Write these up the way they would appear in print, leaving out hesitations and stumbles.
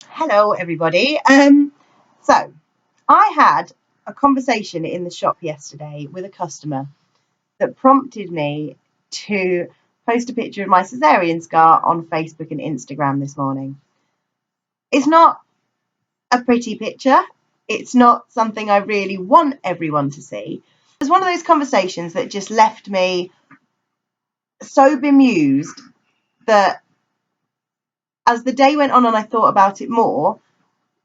Hello, everybody. So I had a conversation in the shop yesterday with a customer that prompted me to post a picture of my cesarean scar on Facebook and Instagram this morning. It's not a pretty picture. It's not something I really want everyone to see. It was one of those conversations that just left me so bemused that as the day went on and I thought about it more,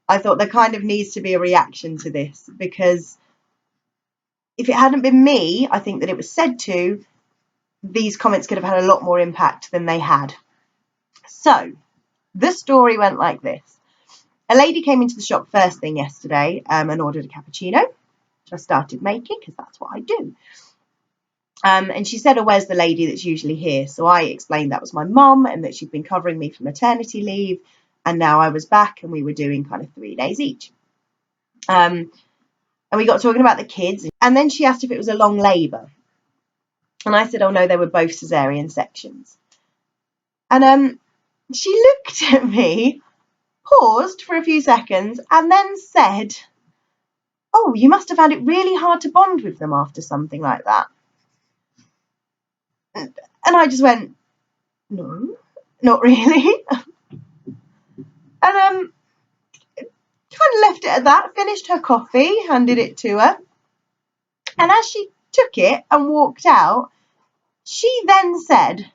I thought there kind of needs to be a reaction to this, because if it hadn't been me, I think that it was said to, these comments could have had a lot more impact than they had. So the story went like this. A lady came into the shop first thing yesterday and ordered a cappuccino, which I started making because that's what I do. And she said, "Oh, where's the lady that's usually here?" So I explained that was my mum and that she'd been covering me for maternity leave. And now I was back and we were doing kind of 3 days each. And we got talking about the kids. And then she asked if it was a long labour. And I said, "Oh, no, they were both cesarean sections." And she looked at me, paused for a few seconds, and then said, "Oh, you must have found it really hard to bond with them after something like that." And I just went, "No, not really." And kind of left it at that, finished her coffee, handed it to her. And as she took it and walked out, she then said,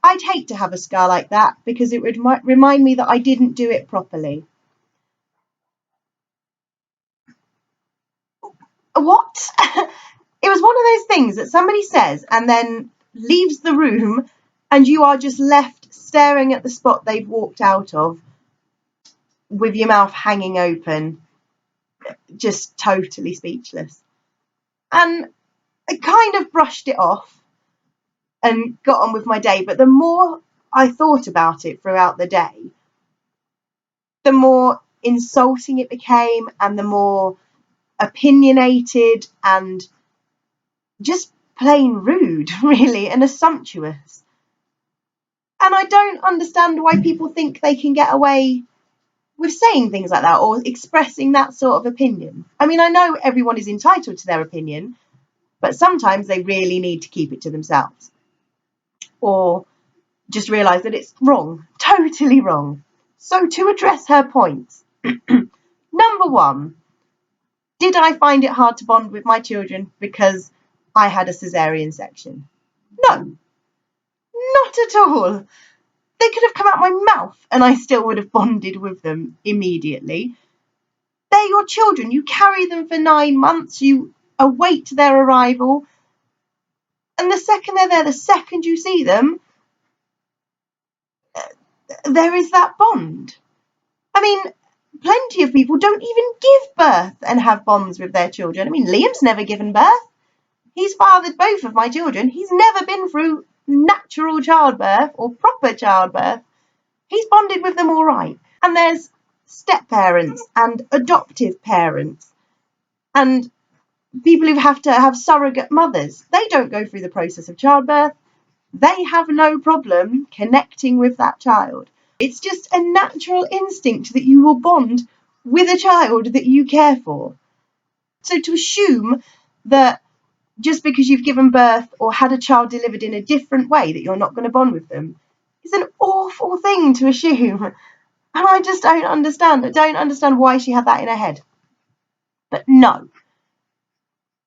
"I'd hate to have a scar like that because it would remind me that I didn't do it properly." What? It was one of those things that somebody says and then leaves the room and you are just left staring at the spot they've walked out of with your mouth hanging open, just totally speechless. And I kind of brushed it off and got on with my day. But the more I thought about it throughout the day, the more insulting it became and the more opinionated and just plain rude, really, and assumptuous. And I don't understand why people think they can get away with saying things like that or expressing that sort of opinion. I mean, I know everyone is entitled to their opinion, but sometimes they really need to keep it to themselves or just realise that it's wrong, totally wrong. So to address her points, number one, did I find it hard to bond with my children because I had a cesarean section? No, not at all. They could have come out my mouth and I still would have bonded with them immediately. They're your children. You carry them for 9 months. You await their arrival. And the second they're there, the second you see them, there is that bond. I mean, plenty of people don't even give birth and have bonds with their children. I mean, Liam's never given birth. He's fathered both of my children. He's never been through natural childbirth or proper childbirth. He's bonded with them all right. And there's step-parents and adoptive parents and people who have to have surrogate mothers. They don't go through the process of childbirth. They have no problem connecting with that child. It's just a natural instinct that you will bond with a child that you care for. So to assume that just because you've given birth or had a child delivered in a different way that you're not going to bond with them is an awful thing to assume. And I just don't understand. I don't understand why she had that in her head. But no.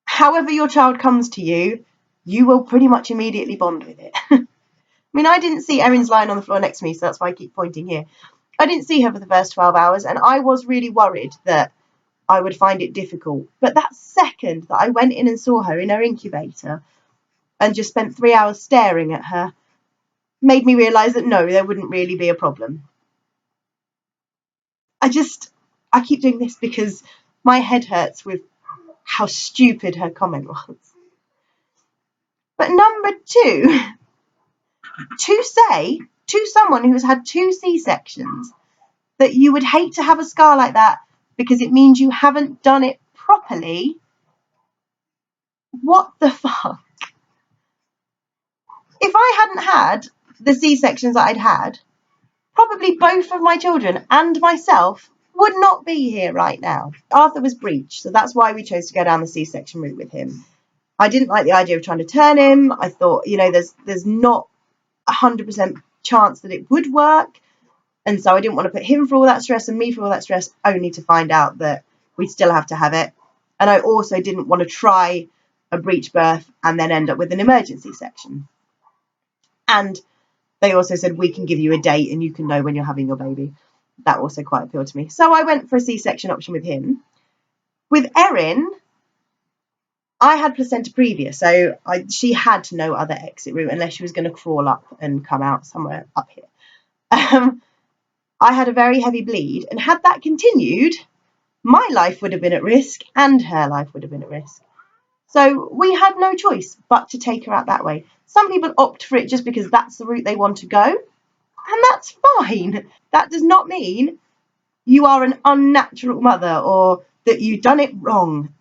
However your child comes to you, you will pretty much immediately bond with it. I mean, I didn't see Erin's lying on the floor next to me, so that's why I keep pointing here. I didn't see her for the first 12 hours, and I was really worried that I would find it difficult. But that second that I went in and saw her in her incubator and just spent 3 hours staring at her made me realise that no, there wouldn't really be a problem. I keep doing this because my head hurts with how stupid her comment was. But number two, to say to someone who has had 2 C-sections that you would hate to have a scar like that because it means you haven't done it properly, what the fuck? If I hadn't had the C-sections that I'd had, probably both of my children and myself would not be here right now. Arthur was breech, so that's why we chose to go down the C-section route with him. I didn't like the idea of trying to turn him. I thought, there's not 100% chance that it would work. And so I didn't want to put him through all that stress and me through all that stress, only to find out that we'd still have to have it. And I also didn't want to try a breech birth and then end up with an emergency section. And they also said, we can give you a date and you can know when you're having your baby. That also quite appealed to me. So I went for a C-section option with him. With Erin, I had placenta previa, so she had no other exit route unless she was going to crawl up and come out somewhere up here. I had a very heavy bleed, and had that continued, my life would have been at risk and her life would have been at risk. So we had no choice but to take her out that way. Some people opt for it just because that's the route they want to go, and that's fine. That does not mean you are an unnatural mother or that you've done it wrong.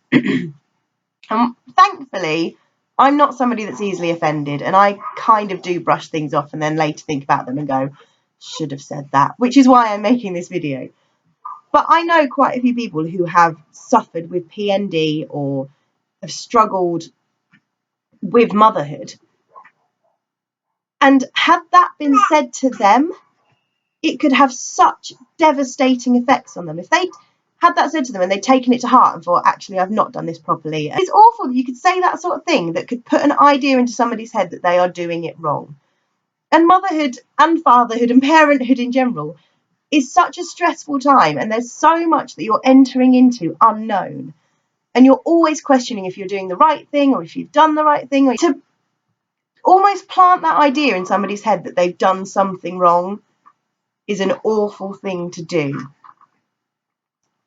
Thankfully, I'm not somebody that's easily offended, and I kind of do brush things off and then later think about them and go, should have said that, which is why I'm making this video. But I know quite a few people who have suffered with PND or have struggled with motherhood. And had that been said to them, it could have such devastating effects on them. If they had that said to them and they'd taken it to heart and thought, actually, I've not done this properly. It's awful that you could say that sort of thing that could put an idea into somebody's head that they are doing it wrong. And motherhood and fatherhood and parenthood in general is such a stressful time, and there's so much that you're entering into unknown. And you're always questioning if you're doing the right thing or if you've done the right thing. Or to almost plant that idea in somebody's head that they've done something wrong is an awful thing to do.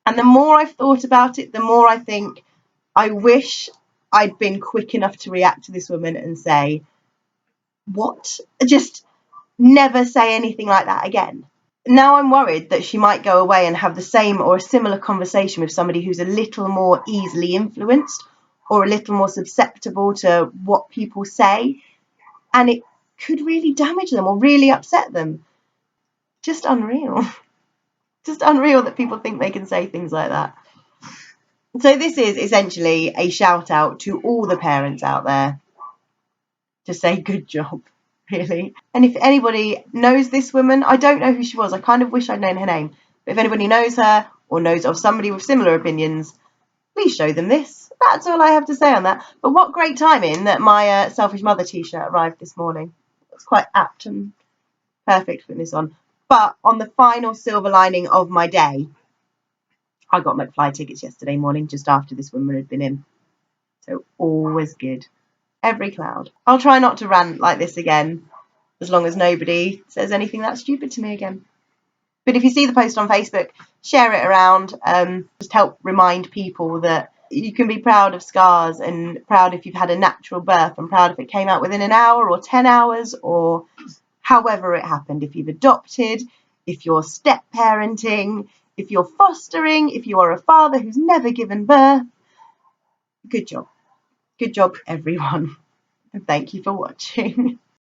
And the more I've thought about it, the more I think I wish I'd been quick enough to react to this woman and say, what? Just never say anything like that again. Now I'm worried that she might go away and have the same or a similar conversation with somebody who's a little more easily influenced or a little more susceptible to what people say, and it could really damage them or really upset them. Just unreal. Just unreal that people think they can say things like that. So this is essentially a shout out to all the parents out there to say good job, really. And if anybody knows this woman, I don't know who she was. I kind of wish I'd known her name. But if anybody knows her or knows of somebody with similar opinions, please show them this. That's all I have to say on that. But what great timing that my Selfish Mother t-shirt arrived this morning. It's quite apt and perfect putting this on. But on the final silver lining of my day, I got McFly tickets yesterday morning just after this woman had been in. So always good. Every cloud. I'll try not to rant like this again, as long as nobody says anything that stupid to me again. But if you see the post on Facebook, share it around. Just help remind people that you can be proud of scars and proud if you've had a natural birth and proud if it came out within an hour or 10 hours or however it happened. If you've adopted, if you're step parenting, if you're fostering, if you are a father who's never given birth, good job. Good job, everyone. And thank you for watching.